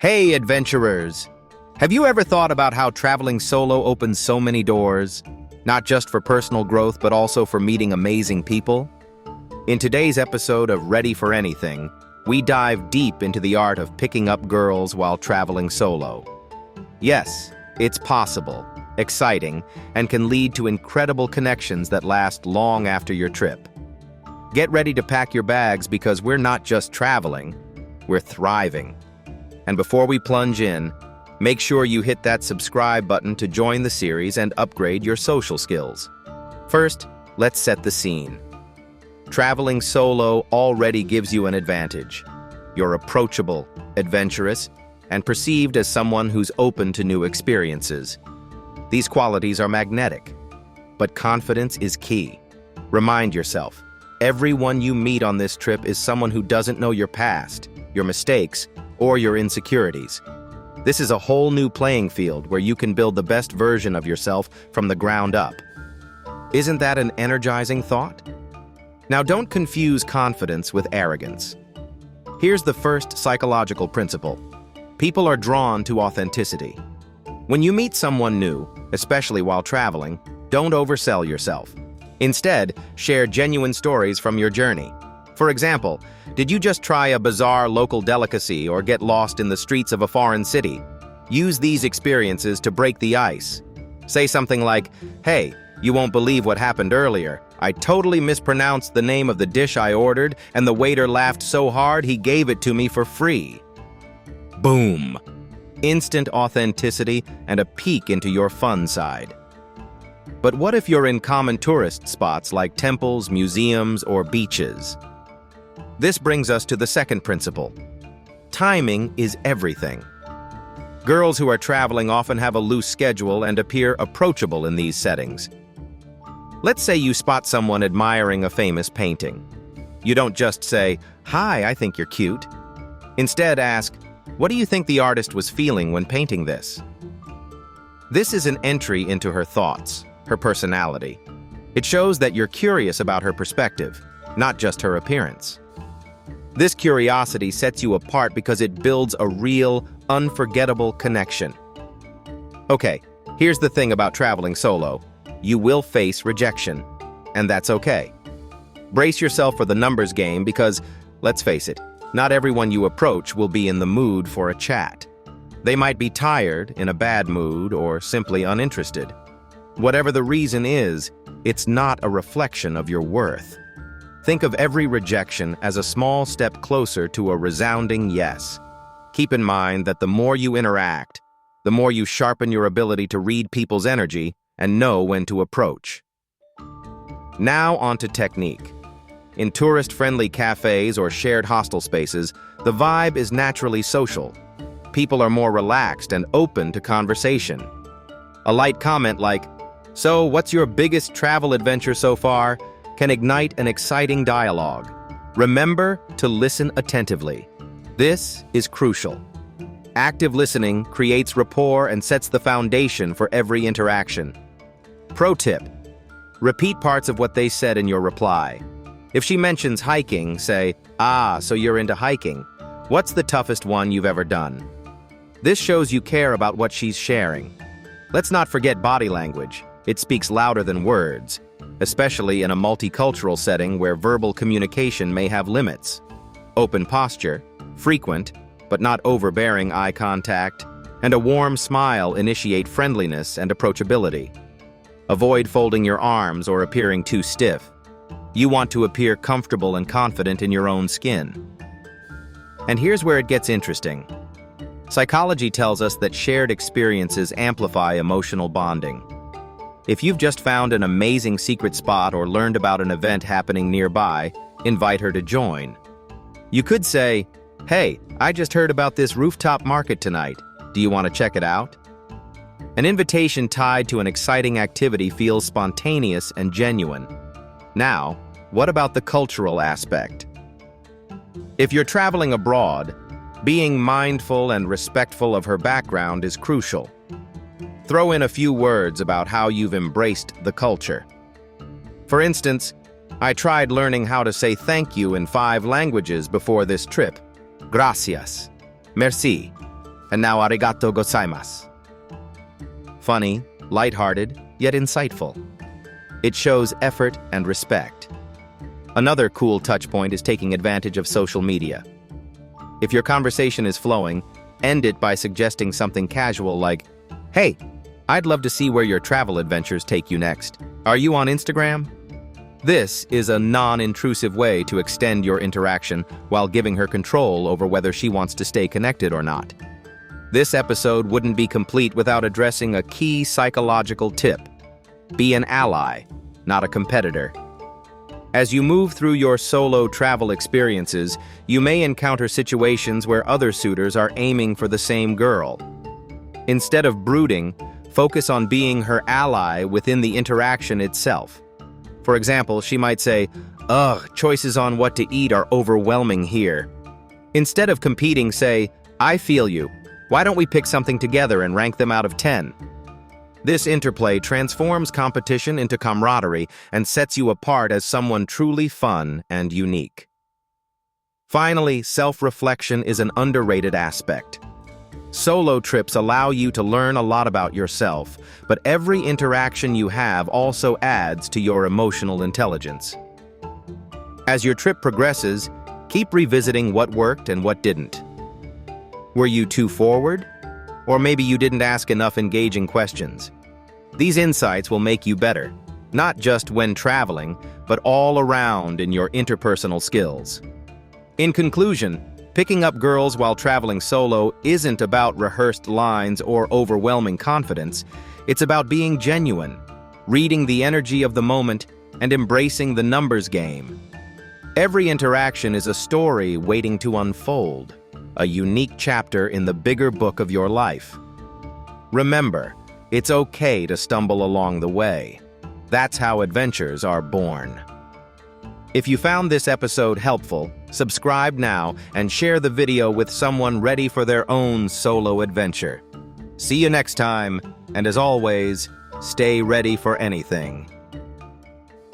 Hey, adventurers! Have you ever thought about how traveling solo opens so many doors? Not just for personal growth, but also for meeting amazing people? In today's episode of Ready for Anything, we dive deep into the art of picking up girls while traveling solo. Yes, it's possible, exciting, and can lead to incredible connections that last long after your trip. Get ready to pack your bags because we're not just traveling, we're thriving. And before we plunge in, make sure you hit that subscribe button to join the series and upgrade your social skills. First, let's set the scene. Traveling solo already gives you an advantage. You're approachable, adventurous, and perceived as someone who's open to new experiences. These qualities are magnetic, but confidence is key. Remind yourself, everyone you meet on this trip is someone who doesn't know your past, your mistakes, or your insecurities. This is a whole new playing field where you can build the best version of yourself from the ground up. Isn't that an energizing thought? Now, don't confuse confidence with arrogance. Here's the first psychological principle. People are drawn to authenticity. When you meet someone new, especially while traveling, don't oversell yourself. Instead, share genuine stories from your journey. For example, did you just try a bizarre local delicacy or get lost in the streets of a foreign city? Use these experiences to break the ice. Say something like, "Hey, you won't believe what happened earlier. I totally mispronounced the name of the dish I ordered, and the waiter laughed so hard he gave it to me for free." Boom! Instant authenticity and a peek into your fun side. But what if you're in common tourist spots like temples, museums, or beaches? This brings us to the second principle. Timing is everything. Girls who are traveling often have a loose schedule and appear approachable in these settings. Let's say you spot someone admiring a famous painting. You don't just say, "Hi, I think you're cute." Instead, ask, "What do you think the artist was feeling when painting this?" This is an entry into her thoughts, her personality. It shows that you're curious about her perspective, not just her appearance. This curiosity sets you apart because it builds a real, unforgettable connection. Okay, here's the thing about traveling solo. You will face rejection, and that's okay. Brace yourself for the numbers game because, let's face it, not everyone you approach will be in the mood for a chat. They might be tired, in a bad mood, or simply uninterested. Whatever the reason is, it's not a reflection of your worth. Think of every rejection as a small step closer to a resounding yes. Keep in mind that the more you interact, the more you sharpen your ability to read people's energy and know when to approach. Now onto technique. In tourist-friendly cafes or shared hostel spaces, the vibe is naturally social. People are more relaxed and open to conversation. A light comment like, "So, what's your biggest travel adventure so far?" can ignite an exciting dialogue. Remember to listen attentively. This is crucial. Active listening creates rapport and sets the foundation for every interaction. Pro tip: repeat parts of what they said in your reply. If she mentions hiking, say, "Ah, so you're into hiking. What's the toughest one you've ever done?" This shows you care about what she's sharing. Let's not forget body language. It speaks louder than words, especially in a multicultural setting where verbal communication may have limits. Open posture, frequent, but not overbearing eye contact, and a warm smile initiate friendliness and approachability. Avoid folding your arms or appearing too stiff. You want to appear comfortable and confident in your own skin. And here's where it gets interesting. Psychology tells us that shared experiences amplify emotional bonding. If you've just found an amazing secret spot or learned about an event happening nearby, invite her to join. You could say, "Hey, I just heard about this rooftop market tonight. Do you want to check it out?" An invitation tied to an exciting activity feels spontaneous and genuine. Now, what about the cultural aspect? If you're traveling abroad, being mindful and respectful of her background is crucial. Throw in a few words about how you've embraced the culture. For instance, I tried learning how to say thank you in 5 languages before this trip. Gracias. Merci. And now arigato gozaimasu. Funny, lighthearted, yet insightful. It shows effort and respect. Another cool touchpoint is taking advantage of social media. If your conversation is flowing, end it by suggesting something casual like, "Hey, I'd love to see where your travel adventures take you next. Are you on Instagram?" This is a non-intrusive way to extend your interaction while giving her control over whether she wants to stay connected or not. This episode wouldn't be complete without addressing a key psychological tip. Be an ally, not a competitor. As you move through your solo travel experiences, you may encounter situations where other suitors are aiming for the same girl. Instead of brooding, focus on being her ally within the interaction itself. For example, she might say, "Ugh, choices on what to eat are overwhelming here." Instead of competing, say, "I feel you. Why don't we pick something together and rank them out of 10? This interplay transforms competition into camaraderie and sets you apart as someone truly fun and unique. Finally, self-reflection is an underrated aspect. Solo trips allow you to learn a lot about yourself, but every interaction you have also adds to your emotional intelligence. As your trip progresses, keep revisiting what worked and what didn't. Were you too forward? Or maybe you didn't ask enough engaging questions. These insights will make you better, not just when traveling, but all around in your interpersonal skills. In conclusion, picking up girls while traveling solo isn't about rehearsed lines or overwhelming confidence. It's about being genuine, reading the energy of the moment, and embracing the numbers game. Every interaction is a story waiting to unfold, a unique chapter in the bigger book of your life. Remember, it's okay to stumble along the way. That's how adventures are born. If you found this episode helpful, subscribe now and share the video with someone ready for their own solo adventure. See you next time, and as always, stay ready for anything.